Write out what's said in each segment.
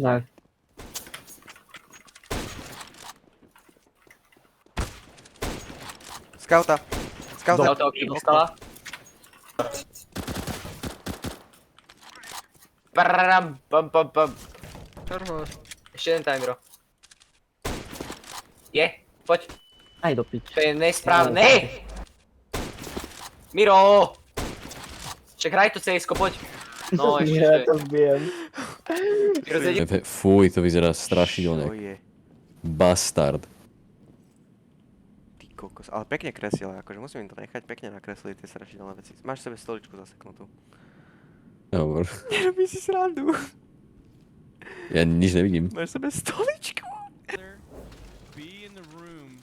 Tak. Skauta. Skauta. Auto dostala. Praram, pam, pam, pam. Ešte jeden timer. Je, poď. Aj do pič. To je nesprávne. Miro! Čak hraj to CS-ko, poď. No, ešte Ja čo to viem. Miro, zjedí. Fuj, to vyzerá Čo strašidelne. je? Bastard. Ty kokos. Ale pekne kresil, akože musím im to nechať. Pekne nakreslili tie strašidelné veci. Máš v sebe stoličku zaseknutú. Dobre. Nerobí si srandu. Ja nič nevidím. Máš v sebe stoličku. Be in the room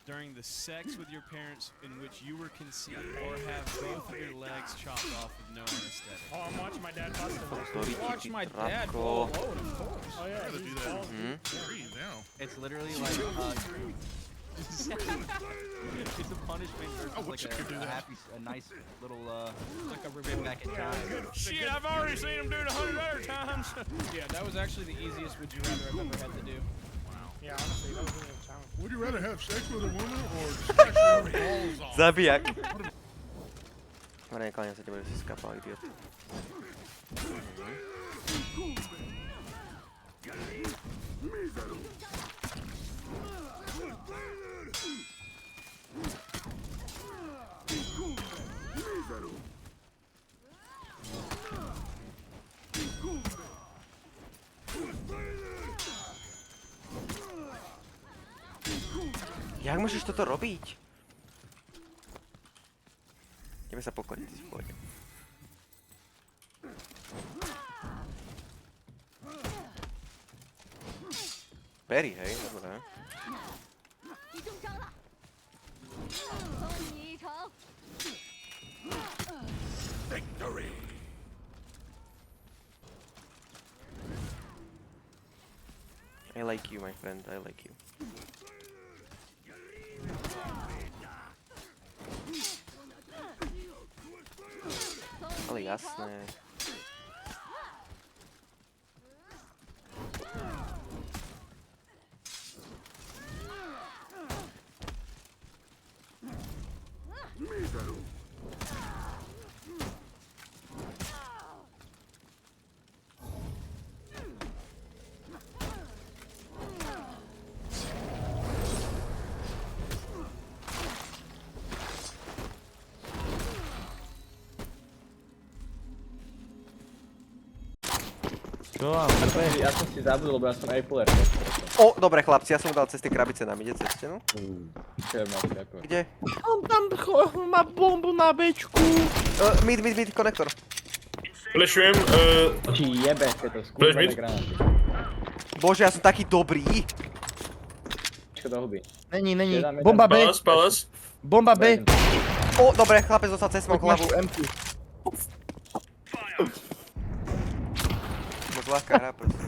during the sex with your parents in which you were conceived, or have both of your legs chopped off with no anesthetic. Oh, I'm watching my dad bust him. Watch my dad Trapko. blow a load, of course. Oh yeah, he's bald. Mhm. It's literally like it's a punishment versus like a happy, a nice little like a revenge back in time. Shit, I've already seen him do it 100 other times. Yeah, that was actually the easiest would you rather I've ever had to do. Yeah, honestly, that was really a challenge. Would you rather have sex with a woman or smash her balls off? Zabijak. Dobre, nekláňam sa, tebe si skapal, idiot. Jak môžeš toto robiť? Ideme sa pokloniť, ty si v pohode. Perry, hej, dobré. 你中招了，送你一程。 I like you, my friend, I like you. Ale jasné. Čo mám? Ja som si zabudol, lebo ja som Apler. O, dobre chlapci, ja som mu dal cez tie krabice nám, ide cez stenu. Kde? On tam má bombu na bečku. Mid, konektor. Flešujem, Či jebe, keď to Flash-mid? skúšame granáty. Bože, ja som taký dobrý. Čo do huby. Není. Dáme Bomba B, palas. bomba B. O, dobre, chlapec dostal cez moju hlavu. MQ. Moc ľahká hra, proste.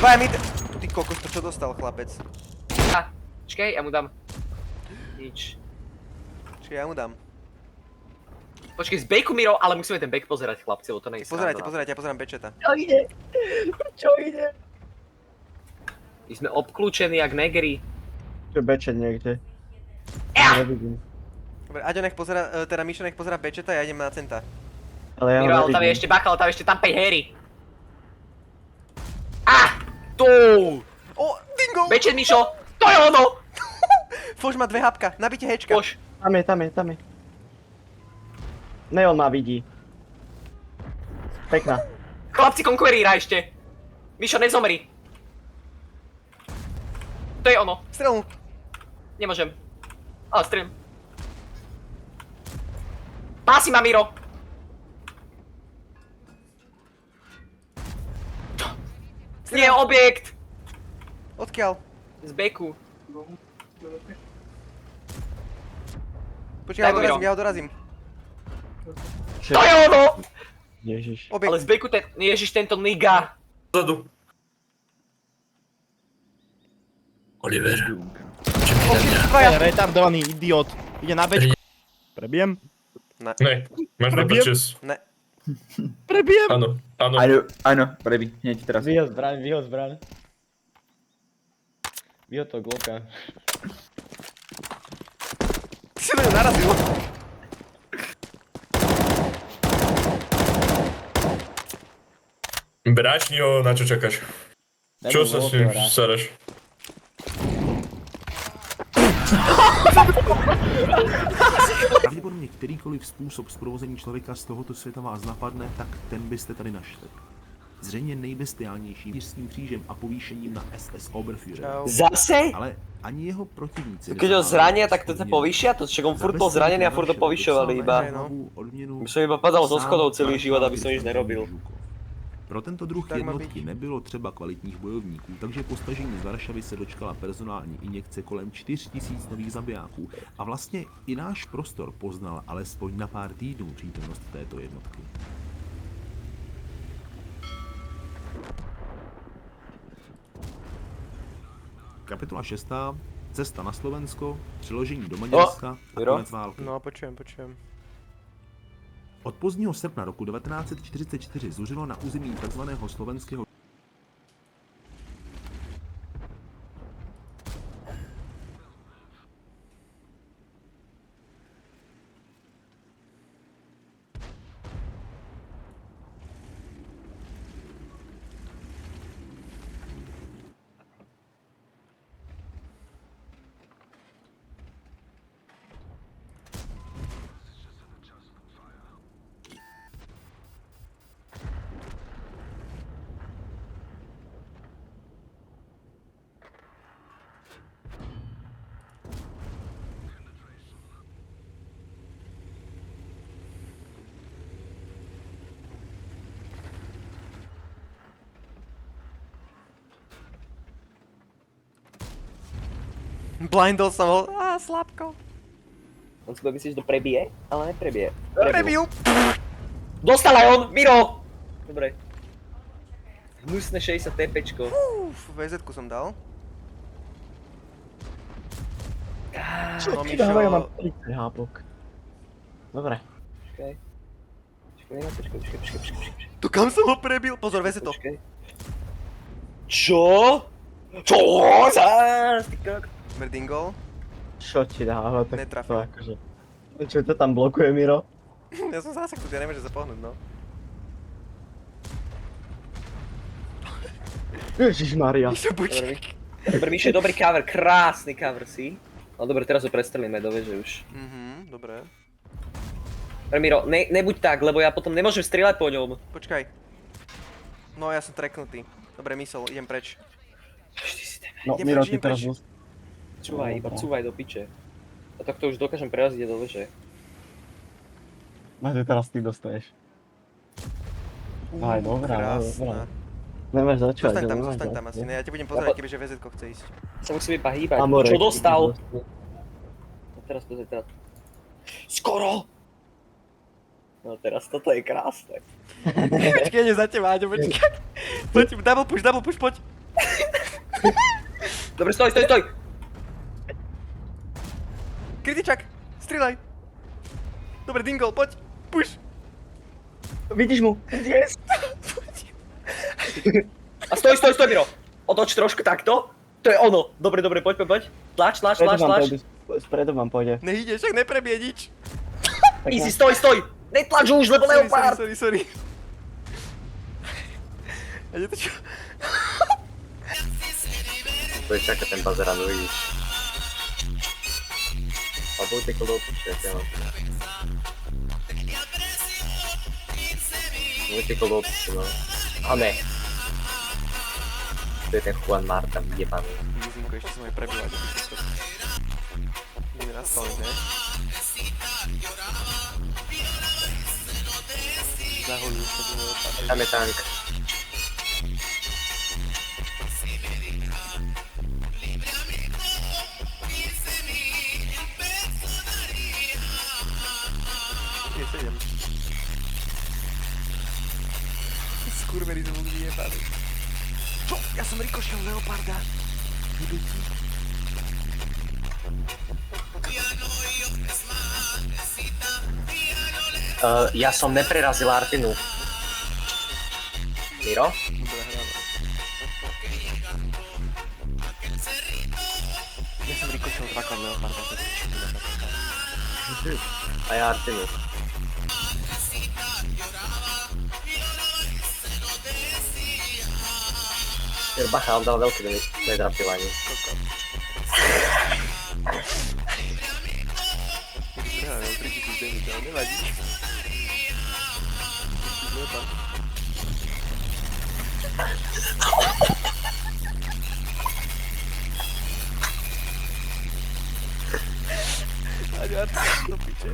Dvaja mid. Ty kokos, to čo dostal chlapec? Čakaj, ja mu dám. Nič. Čiže ja mu dám. Počkej, z bejku Miro, ale musíme ten bejk pozerať, chlapci, lebo to nie je Pozerajte, sranda. ja pozerám bečeta. Čo ide? My sme obklúčení jak negri. Čo bečet niekde. Ja! Nevidím. Dobre, Aďo nech pozera, teda Mišo nech pozera bečeta, ja idem na centa. Ale ja ho Miro, ale tam je nevidím. ešte baka, ale tam ešte tam 5 hery. Tu! O, dingo! Bečet, Mišo! To je ono! Foš má 2 hapka, nabite hečka. Poš. Tam je. Neon ma vidí. Pekná. Chlapci, konkuríra ešte. Mišo, nezomri. To je ono. Strel mu. Nemôžem. Ale strelím. Pási ma, Miro. Nie, objekt. Odkiaľ? Z beku. Počkaj, Daj mu, ja ho dorazím. To je ono! Ježiš. Ale Objekt. z beku ten... Ježiš, tento niga. Zadu. Oliver. Dvaja. Retardovaný idiot. Ide na bečku. Prebijem? Ne, máš Prebijem? čas. Ne. Prebijem! Áno, áno. Áno, prebi, hneď teraz. Vyho zbraň. Vyho to Glocka. Ty si na ňu narazil. Brášňo, na čo čakáš? Čo sa s ním saraš? Pravděpodobně kterýkoliv způsob zprovození člověka z tohoto světa vás napadne, tak ten byste tady našli. Zřejmě nejbestiálnějším jiřským křížem a povýšením na SS Oberführer. Zase? Ale ani jeho protivníci... Keď ho zrania, tak to sa povýšia? To však on furt bol zranený a furt ho povyšovali iba. By som iba padal zo schodov celý život, aby som nič nerobil. Pro tento druh Tak má jednotky nebylo třeba kvalitních bojovníků, takže po stažení z Varšavy se dočkala personální injekce kolem 4000 nových zabijáků a vlastně i náš prostor poznal alespoň na pár týdnů přítomnost této jednotky. Kapitola 6. Cesta na Slovensko, přeložení do Maďarska a konec války. No, počujem. Od pozdního srpna roku 1944 zuřilo na území tzv. Slovenského Blindol som ho. Slabko. On si myslíš, že to prebije? Ale neprebije. Prebil. Dostal aj on! Miro! Dobre. Hnusné 60 TPčko. VZ-ku som dal. Čo No, ti Mišo. dávajú, mám 30 hápok. Dobre. Počkaj. Počkaj. Tu kam som ho prebil? Pozor, VZ to. Počkaj. Čo? Čo? Zás, ty kok. Merdingol. Čo ti dáva, tak to Netrafil. akože... Čo to tam blokuje, Miro? Ja som zaseknutý, ja nemôžem sa pohnúť, no. Ježišmaria. Mišo, buď. Dobre, Mišo, dobrý cover, krásny cover si. No dobre, teraz ho prestrelíme do veže už. Dobre. Dobre, Miro, nebuď tak, lebo ja potom nemôžem strieľať po ňom. Počkaj. No, ja som tracknutý. Dobre, mysel, idem preč. No, Idem Miro, preč, ty idem teraz... preč. Cúvaj, iba cúvaj do piče. A takto už dokážem preraziť do veže. No, ty teraz ty dostaneš. Aj, dobrá, Krásna. Nemáš začať, Zostaň tam asi, ne, ja ti budem pozerať, kebyže VZ-ko chce ísť. Sa musím iba hýbať. Amorek, Čo dostal? ty No teraz pozri teraz. Skoro! No teraz toto je krásne. Počkej, idem za teba, Aďo, počkaj. Poď, double push, poď. Dobre, stoj! Kritičak, strieľaj. Dobre, Dingle, poď, push. Vidíš mu? Yes! A stoj, Miro! Otoč trošku takto. To je ono. Dobre, poď. Tlač. Spredu vám pôjde. Nehyde, však neprebije nič. Easy, stoj! Netlač už, lebo Leopard! Sorry. A je to čo? To je čaká ten bazarán, vidíš. A buď ty kolo opučia, ja mám. Buď ty kolo opučia, no. A ne. To je ten Juan Marta, jebaný. Výzimko, ešte som aj prebil, aby to ideme na stolník, ne? Zaholí už to bude opáčiť. Tam je tank. Kde idem? Skurvený to ľudí jebali. Čo? Ja som rikošil Leoparda. Ja som neprerazil Artinu. Miro? Dobre, hráme. Ja som rikočil dvakrát Leoparda. A ja Artinu. Bacha, on dal veľké nedrapilanie. Ja, mám 3000 damage, ale nevadí. Leopard. Do piče.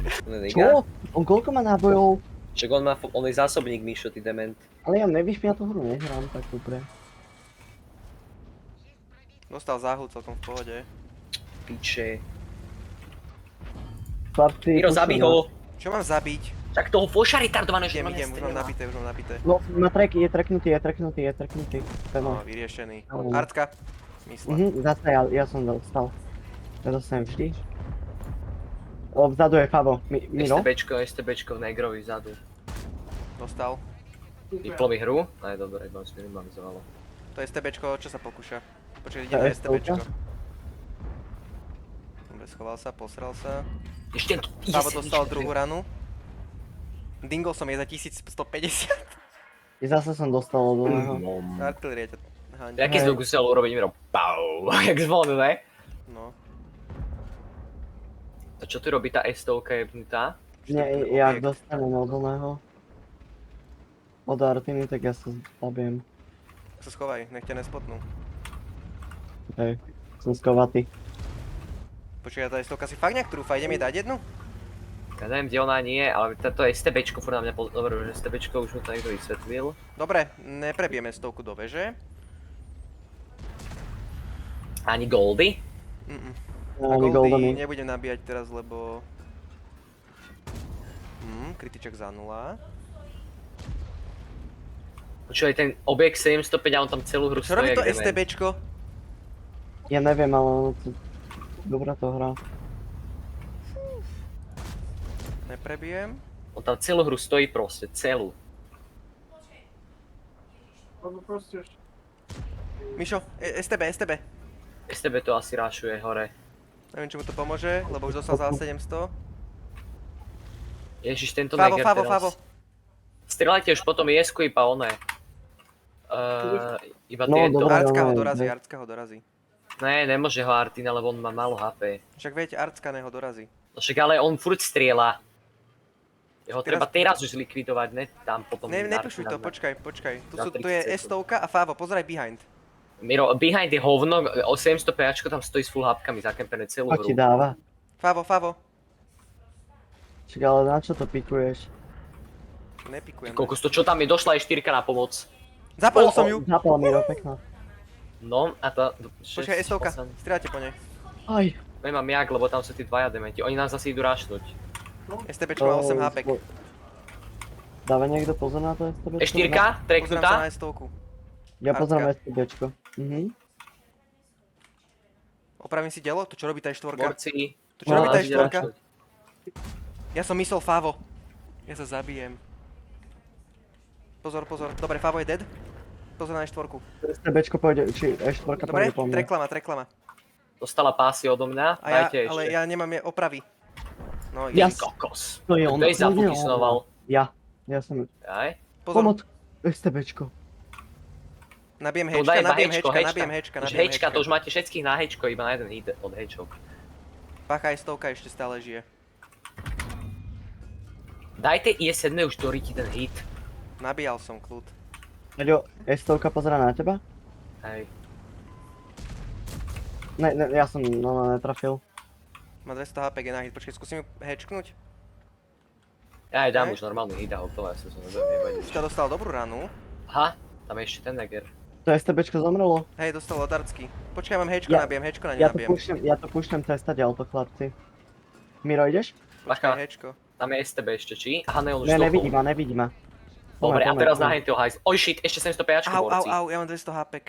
Čo? On koľko má nábojov? Však on je zásobník, Míšo, ty dement. Ale ja nevyšpia tú hru, nehrám tak dobre. Dostal záhul celkom v pohode. Piče. Chlapci, Miro, zabij ho! Čo mám zabiť? Tak toho foša retardovaného, že Idem, už mám nabité. No, na track, je tracknutý. No, vyriešený. No. Artka. Mysla. Zase ja som dostal. Ja dostanem vždy. Vzadu je Favo. Miro? STBčko v Negrovi vzadu. Dostal. Vyplo mi hru? Aj dobre, iba si minimalizovalo. To je STBčko, čo sa pokúša? Počkaj, ide na STBčko. Dobre, schoval sa, posral sa. Ešte Favo dostal druhú ranu. Dingol som je za 1150. Zase som dostal od oného. Artillerie ťa háňa. Jaký zvuk musel urobiť Miro? Pau, jak zvon, ne? No. A čo tu robí tá S-stovka jebnutá? Nie, ja dostanem od oného. Od Artiny, tak ja sa zabijem. Sa schovaj, nech ťa nespotnú. Hej, som skovatý. Počkaj, tá stovka si fakt nejak trúfa, idem jej dať jednu? Ja neviem, kde ona nie, ale to STBčko furt na mňa pozoruje, že STBčko už mu to niekto vysvetlil. Dobre, neprebijeme stovku do veže. Ani Goldy? A Goldy nebudem nabíjať teraz, lebo... kritiček za 0. Počúvaj, ten objekt 705 a on tam celú hru Čo stojí robí to jak dement. STBčko? Ja neviem, ale dobrá to hra. Neprebijem. On tam celú hru stojí proste, celú. Mišo, STB. STB to asi rášuje hore. Neviem, či mu to pomôže, lebo už dostal za 700. Ježiš, tento Neger teraz. Favo. Strelajte už potom jesku iba oné. Iba No, tieto. dobré. Arcka ho dorazí. Ne, nemôže ho Artina, lebo on má málo HP. Však viete, Arcka ho dorazí. No však ale on furt strieľa. Jeho treba teraz už zlikvidovať, ne tam potom. Nepušuj to, počkaj. Tu je S100 a Favo, pozeraj behind. Miro, behind je hovno, 700 PAčko tam stojí s full hapkami zakempené celú Čo ti hru. dáva? Favo. Čak, ale na čo to pikuješ? Nepikujem. Koľko to, čo tam je, došla aj 4 na pomoc. Zapalil som ju. Zapal Miro, pekná. No, a to... Počkaj, S100, strieľate po nej. Aj. Nemám jak, lebo tam sú tí dvaja dementi, oni nám zase idú rašnúť. STBčko má 8 HP. Dáva niekto pozor na to STBčko? E4, Pozerám sa treknutá. na S100. Ja pozerám STBčko. Opravím si dielo, to čo robí tá E4. Borci. To čo robí tá E4. Ja som myslel Favo. Ja sa zabijem. Pozor. Dobre, Favo je dead. Pozor na E4. STBčko pôjde, či E4 Dobre, pôjde po mne. treklama. Dostala pásy odo mňa, dajte ešte. Ale ja nemám je opravy. No, Ja Kokos. To je on. Kto je zafokisnoval? Ja som... Aj? Pozor, Pomoc. STBčko. nabijem To daj hečka. Hečka, to už máte všetkých na hečko, iba na jeden hit od hečok. Pacha S100 ešte stále žije. Dajte IS-7 už do riti ten hit. Nabíjal som kľud. Eďo, S100 pozerá na teba? Hej. Ne, ja som netrafil. Má 200 HP na hit, počkej, skúsim ju hečknúť. Ja aj dám už normálny hit a hotovo, ja sa nebudem nebadiť. Už ťa dostal dobrú ranu. Aha, tam je ešte ten Neger. To STBčko zomrelo? Hej, dostal od Arcky. Počkaj, mám hečko, nabijem, hečko na ne nabijem. Ja to púšťam cesta ďalto, chlapci. Miro, ideš? Bacha, Hečko. tam je STB ešte, či? Aha, ne, on už Ne, stopol. nevidí ma. Dobre, a teraz na hentyho hajs. Oj shit, ešte 700 PAčko, borci. Au, ja mám 200 HP.